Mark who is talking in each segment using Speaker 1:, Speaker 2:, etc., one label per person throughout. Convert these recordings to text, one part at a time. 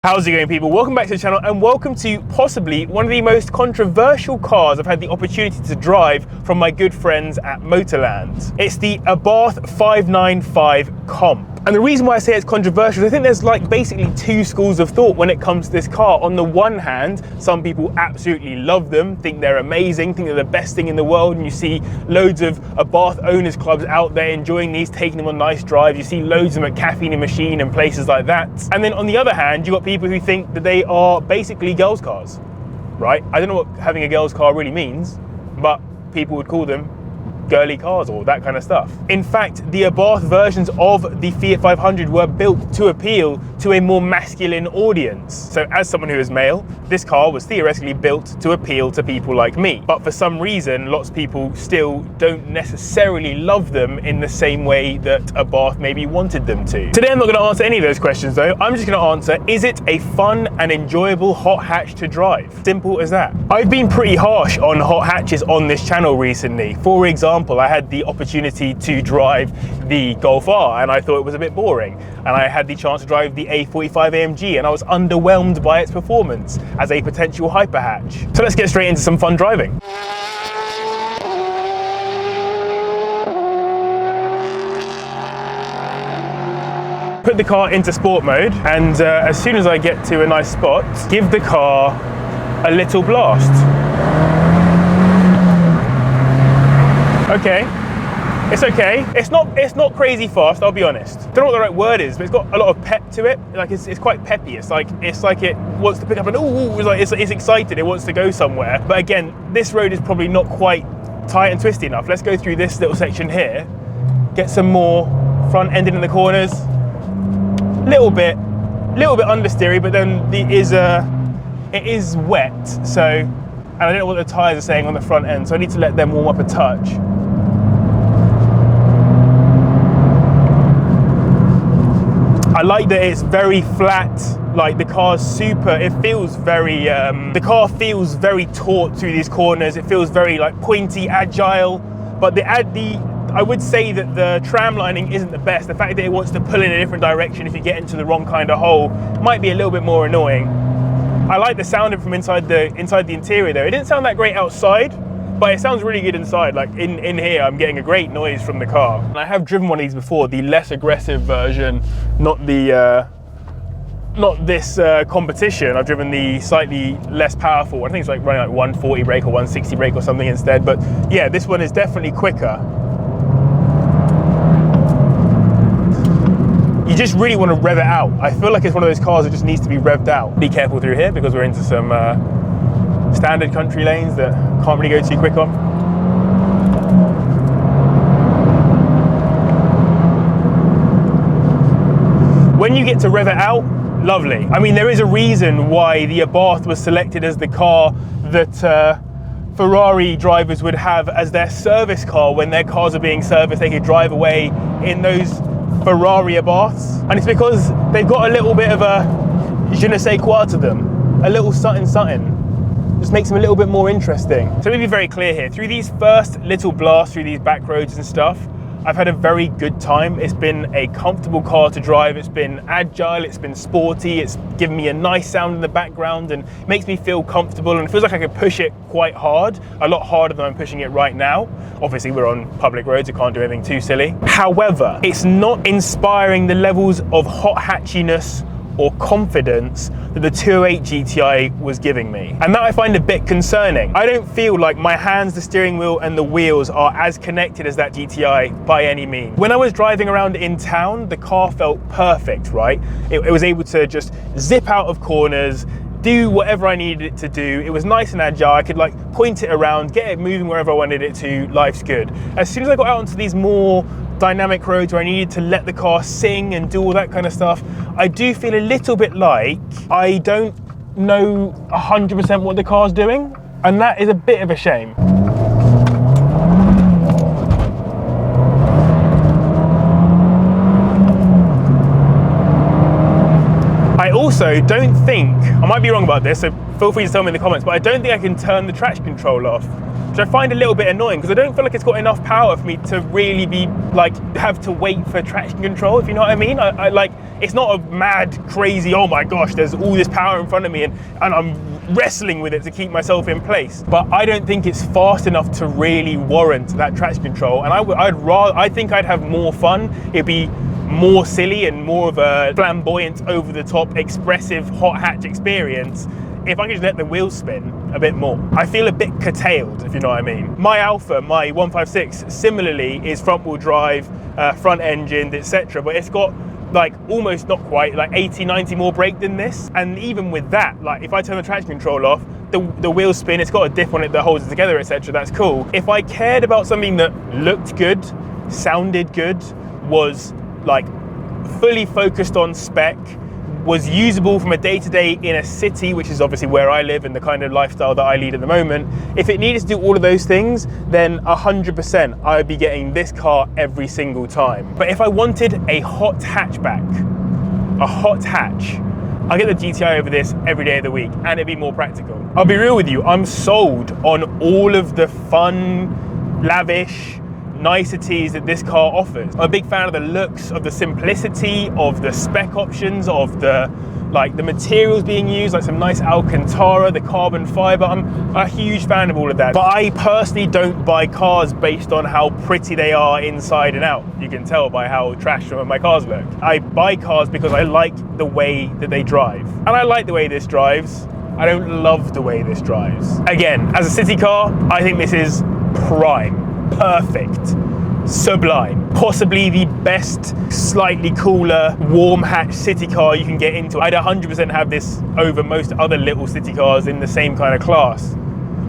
Speaker 1: How's it going, people? Welcome back to the channel and welcome to possibly one of the most controversial cars I've had the opportunity to drive from my good friends at Motorland. It's the Abarth 595 Comp. And the reason why I say it's controversial is I think there's like basically two schools of thought when it comes to this car. On the one hand, some people absolutely love them, think they're amazing, think they're the best thing in the world, and you see loads of Abarth owners clubs out there enjoying these, taking them on nice drives. You see loads of them at Caffeine and Machine and places like that. And then on the other hand, you've got people who think that they are basically girls' cars, right? I don't know what having a girls' car really means, but people would call them girly cars or that kind of stuff. In fact, the Abarth versions of the Fiat 500 were built to appeal to a more masculine audience. So as someone who is male, this car was theoretically built to appeal to people like me. But for some reason, lots of people still don't necessarily love them in the same way that Abarth maybe wanted them to. Today, I'm not going to answer any of those questions though. I'm just going to answer, is it a fun and enjoyable hot hatch to drive? Simple as that. I've been pretty harsh on hot hatches on this channel recently. For example, I had the opportunity to drive the Golf R and I thought it was a bit boring. And I had the chance to drive the A45 AMG and I was underwhelmed by its performance as a potential hyper hatch. So let's get straight into some fun driving. Put the car into sport mode and as soon as I get to a nice spot, give the car a little blast. Okay, it's okay. It's not crazy fast, I'll be honest. Don't know what the right word is, but it's got a lot of pep to it. Like it's quite peppy. It's like it wants to pick up and it's excited. It wants to go somewhere. But again, this road is probably not quite tight and twisty enough. Let's go through this little section here. Get some more front ending in the corners. Little bit understeery, but then it is wet. So, and I don't know what the tires are saying on the front end, so I need to let them warm up a touch. I like that it's very flat, like the car's super, it feels very, the car feels very taut through these corners. It feels very like pointy, agile, but I would say that the tram lining isn't the best. The fact that it wants to pull in a different direction if you get into the wrong kind of hole might be a little bit more annoying. I like the sound from inside the interior though. It didn't sound that great outside, but it sounds really good inside. Like in here, I'm getting a great noise from the car. And I have driven one of these before, the less aggressive version, not this Competizione. I've driven the slightly less powerful. I think it's like running like 140 brake or 160 brake or something instead. But yeah, this one is definitely quicker. You just really want to rev it out. I feel like it's one of those cars that just needs to be revved out. Be careful through here because we're into some standard country lanes that can't really go too quick on. When you get to rev it out, lovely. I mean, there is a reason why the Abarth was selected as the car that Ferrari drivers would have as their service car. When their cars are being serviced, they could drive away in those Ferrari Abarths. And it's because they've got a little bit of a je ne sais quoi to them. A little something. Just makes them a little bit more interesting. So let me be very clear here. Through these first little blasts through these back roads and stuff, I've had a very good time. It's been a comfortable car to drive. It's been agile, it's been sporty. It's given me a nice sound in the background and makes me feel comfortable. And it feels like I could push it quite hard, a lot harder than I'm pushing it right now. Obviously we're on public roads, I can't do anything too silly. However, it's not inspiring the levels of hot hatchiness or confidence that the 208 GTI was giving me. And that I find a bit concerning. I don't feel like my hands, the steering wheel and the wheels are as connected as that GTI by any means. When I was driving around in town, the car felt perfect, right? It was able to just zip out of corners, do whatever I needed it to do. It was nice and agile. I could like point it around, get it moving wherever I wanted it to. Life's good. As soon as I got out onto these more dynamic roads where I needed to let the car sing and do all that kind of stuff, I do feel a little bit like I don't know 100% what the car's doing, and that is a bit of a shame. I also don't think, I might be wrong about this, so feel free to tell me in the comments, but I don't think I can turn the traction control off, which I find a little bit annoying because I don't feel like it's got enough power for me to really be like, have to wait for traction control, if you know what I mean. I like, it's not a mad, crazy, oh my gosh, there's all this power in front of me and I'm wrestling with it to keep myself in place. But I don't think it's fast enough to really warrant that traction control. And I think I'd have more fun. It'd be more silly and more of a flamboyant, over the top, expressive hot hatch experience if I could just let the wheels spin a bit more. I feel a bit curtailed, if you know what I mean. My Alpha, my 156, similarly is front wheel drive, front engined, etc. But it's got like almost, not quite, like 80, 90 more brake than this. And even with that, like if I turn the traction control off, the wheels spin, it's got a diff on it that holds it together, etc. That's cool. If I cared about something that looked good, sounded good, was like fully focused on spec, was usable from a day-to-day in a city, which is obviously where I live and the kind of lifestyle that I lead at the moment, if it needed to do all of those things, then 100% I would be getting this car every single time. But if I wanted a hot hatchback, a hot hatch, I get the GTI over this every day of the week and it'd be more practical. I'll be real with you, I'm sold on all of the fun, lavish niceties that this car offers. I'm a big fan of the looks, of the simplicity, of the spec options, of the materials being used, like some nice Alcantara, the carbon fiber. I'm a huge fan of all of that. But I personally don't buy cars based on how pretty they are inside and out. You can tell by how trash some of my cars look. I buy cars because I like the way that they drive. And I like the way this drives. I don't love the way this drives. Again, as a city car, I think this is prime. Perfect, sublime, possibly the best, slightly cooler, warm hatch city car you can get into. I'd 100% have this over most other little city cars in the same kind of class.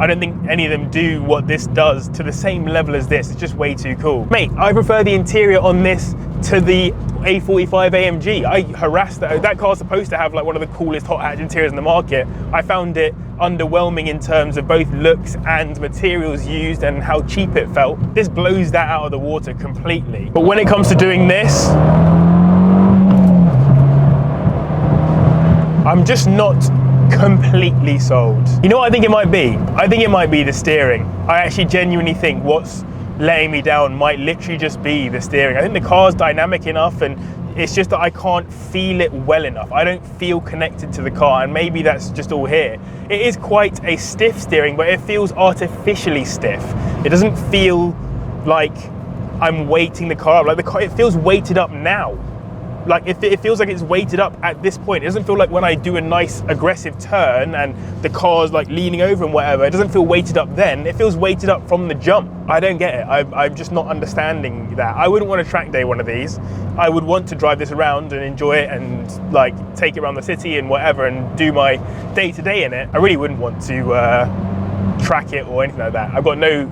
Speaker 1: I don't think any of them do what this does to the same level as this. It's just way too cool. Mate, I prefer the interior on this to the A45 AMG. I harassed that car's supposed to have like one of the coolest hot hatch interiors in the market. I found it underwhelming in terms of both looks and materials used and how cheap it felt. This blows that out of the water completely. But when it comes to doing this, I'm just not completely sold. You know what I think it might be? I think it might be the steering. I actually genuinely think what's letting me down might literally just be the steering. I think the car's dynamic enough and it's just that I can't feel it well enough. I don't feel connected to the car, and maybe that's just all here. It is quite a stiff steering, but it feels artificially stiff. It doesn't feel like I'm weighting the car up. Like the car, it feels weighted up now. Like it feels like it's weighted up at this point. It doesn't feel like when I do a nice aggressive turn and the car's like leaning over and whatever, it doesn't feel weighted up then. It feels weighted up from the jump. I don't get it. I'm just not understanding that. I wouldn't want to track day one of these. I would want to drive this around and enjoy it and like take it around the city and whatever and do my day-to-day in it. I really wouldn't want to track it or anything like that. I've got no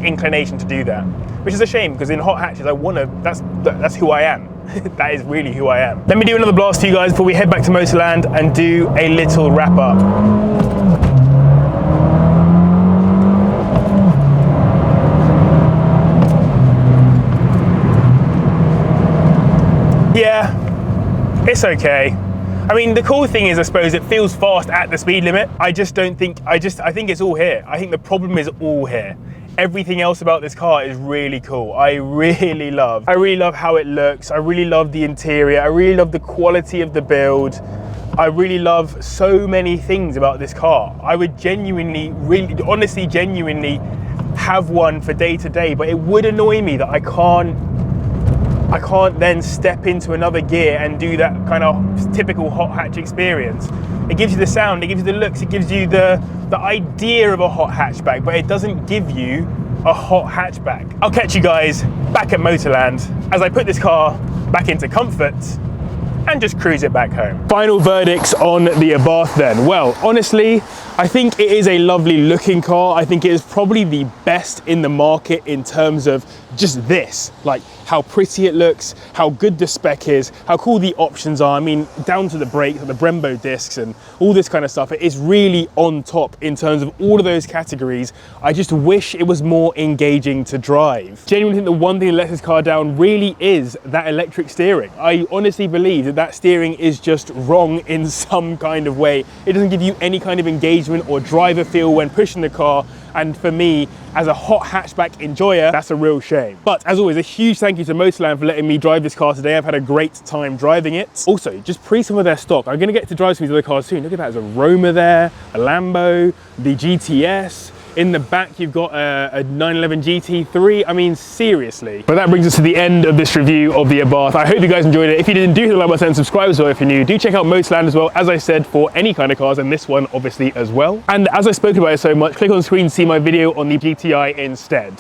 Speaker 1: inclination to do that, which is a shame because in hot hatches I want to, that's who I am. That is really who I am. Let me do another blast to you guys before we head back to Motorland and do a little wrap up. Yeah, it's okay. I mean, the cool thing is, I suppose, it feels fast at the speed limit. I think it's all here. I think the problem is all here. Everything else about this car is really cool. I really love how it looks. I really love the interior. I really love the quality of the build. I really love so many things about this car. I would genuinely have one for day to day, but it would annoy me that I can't then step into another gear and do that kind of typical hot hatch experience. It gives you the sound, it gives you the looks, it gives you the idea of a hot hatchback, but it doesn't give you a hot hatchback. I'll catch you guys back at Motorland as I put this car back into comfort and just cruise it back home. Final verdicts on the Abarth then. Well, honestly, I think it is a lovely looking car. I think it is probably the best in the market in terms of just this, like how pretty it looks, how good the spec is, how cool the options are. I mean, down to the brakes, the Brembo discs and all this kind of stuff. It is really on top in terms of all of those categories. I just wish it was more engaging to drive. Genuinely think the one thing that lets this car down really is that electric steering. I honestly believe that that steering is just wrong in some kind of way. It doesn't give you any kind of engagement or driver feel when pushing the car. And for me, as a hot hatchback enjoyer, that's a real shame. But as always, a huge thank you to Motorland for letting me drive this car today. I've had a great time driving it. Also, just pre some of their stock. I'm gonna get to drive some of these other cars soon. Look at that, there's a Roma there, a Lambo, the GTS. In the back, you've got a 911 GT3. I mean, seriously. But that brings us to the end of this review of the Abarth. I hope you guys enjoyed it. If you didn't, do hit the like button and subscribe as well if you're new. Do check out Motorland as well, as I said, for any kind of cars, and this one obviously as well. And as I spoke about it so much, click on the screen to see my video on the GTI instead.